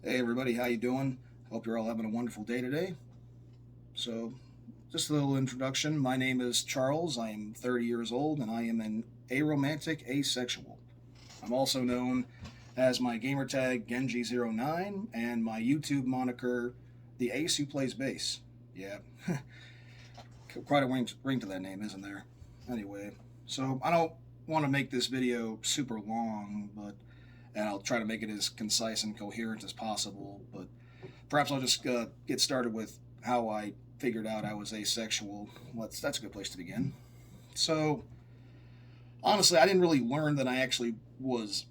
Hey everybody, how you doing? Hope you're all having a wonderful day today. So, just a little introduction. My name is Charles. I am 30 years old and I am an aromantic asexual. I'm also known as my gamertag Genji09 and my YouTube moniker the Ace Who Plays Bass. Yeah, quite a ring to that name, isn't there? Anyway, so I don't want to make this video super long, but and I'll try to make it as concise and coherent as possible. But perhaps I'll just get started with how I figured out I was asexual. That's a good place to begin. So, honestly, I didn't really learn that I actually was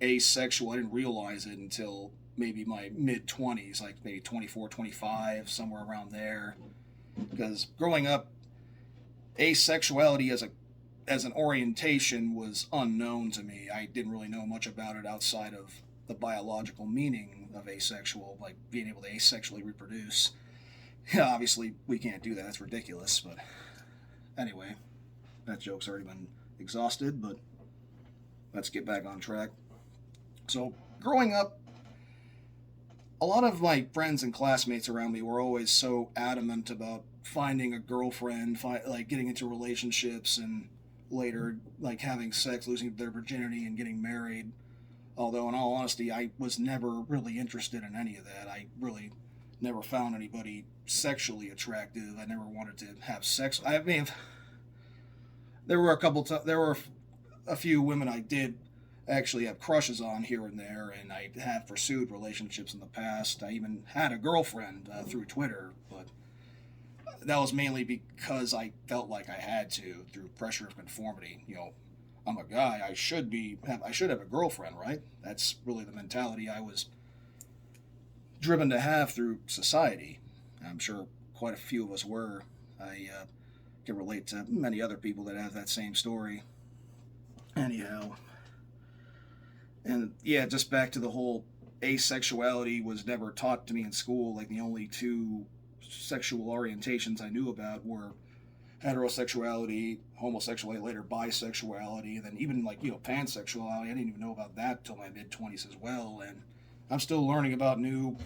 asexual. I didn't realize it until maybe my mid 20s, like maybe 24, 25, somewhere around there. Because growing up, asexuality as an orientation was unknown to me. I didn't really know much about it outside of the biological meaning of asexual, like being able to asexually reproduce. Yeah, obviously we can't do that. That's ridiculous. But anyway, that joke's already been exhausted. But let's get back on track. So growing up, a lot of my friends and classmates around me were always so adamant about finding a girlfriend, like getting into relationships, and later like having sex, losing their virginity, and getting married. Although, in all honesty, I was never really interested in any of that. I really never found anybody sexually attractive. I never wanted to have sex. I mean, there were there were a few women I did actually have crushes on here and there, and I have pursued relationships in the past. I even had a girlfriend through Twitter, but that was mainly because I felt like I had to through pressure of conformity. I'm a guy. I should have a girlfriend, right? That's really the mentality I was driven to have through society. I'm sure quite a few of us were. I can relate to many other people that have that same story. Anyhow, and yeah, just back to the whole asexuality was never taught to me in school. Like the only two sexual orientations I knew about were heterosexuality, homosexuality, later bisexuality, and then even like pansexuality. I didn't even know about that till my mid 20s as well, and I'm still learning about new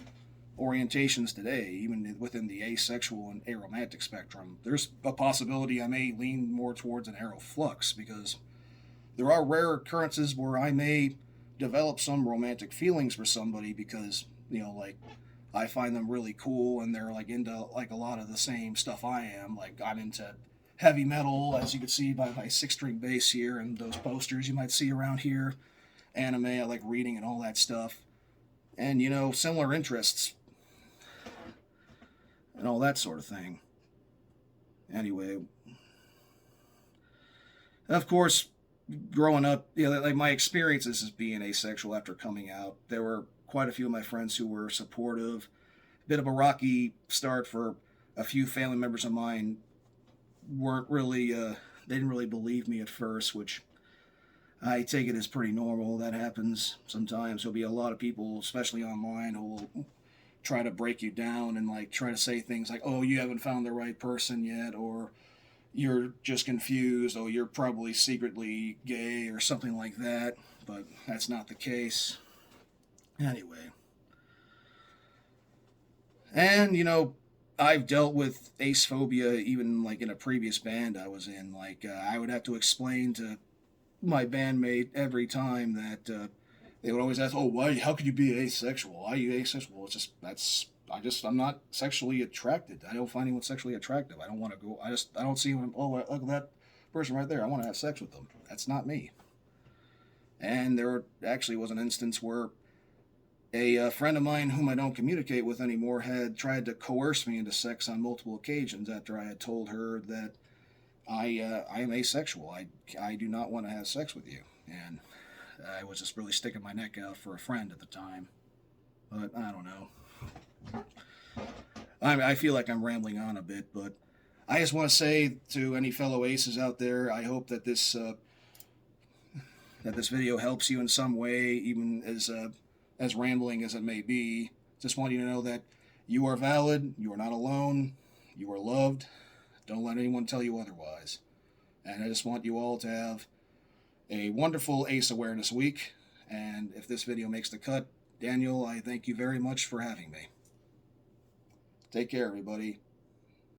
orientations today, even within the asexual and aromantic spectrum. There's a possibility I may lean more towards an aroflux because there are rare occurrences where I may develop some romantic feelings for somebody because like I find them really cool and they're like into like a lot of the same stuff I am. Like I'm into heavy metal, as you can see by my 6 string bass here and those posters you might see around here. Anime, I like reading and all that stuff. And similar interests and all that sort of thing. Anyway, of course, growing up, like my experiences as being asexual after coming out, there were quite a few of my friends who were supportive. Bit of a rocky start for a few family members of mine. Weren't really, they didn't really believe me at first, which I take it as pretty normal. That happens sometimes. There'll be a lot of people, especially online, who will try to break you down and like try to say things like, "Oh, you haven't found the right person yet," or "You're just confused," "Oh, you're probably secretly gay," or something like that. But that's not the case. Anyway, and I've dealt with ace phobia even like in a previous band I was in. Like I would have to explain to my bandmate every time that they would always ask, "Oh, why? How could you be asexual? Why are you asexual?" It's just I'm not sexually attracted. I don't find anyone sexually attractive. I don't want to go. I don't see them. Oh, look at that person right there. I want to have sex with them. That's not me. And there actually was an instance where a friend of mine whom I don't communicate with anymore had tried to coerce me into sex on multiple occasions after I had told her that I am asexual. I do not want to have sex with you. And I was just really sticking my neck out for a friend at the time. But I don't know. I feel like I'm rambling on a bit, but I just want to say to any fellow aces out there, I hope that this video helps you in some way, even as rambling as it may be. Just want you to know that you are valid, you are not alone, you are loved. Don't let anyone tell you otherwise. And I just want you all to have a wonderful ACE Awareness Week. And if this video makes the cut, Daniel, I thank you very much for having me. Take care, everybody.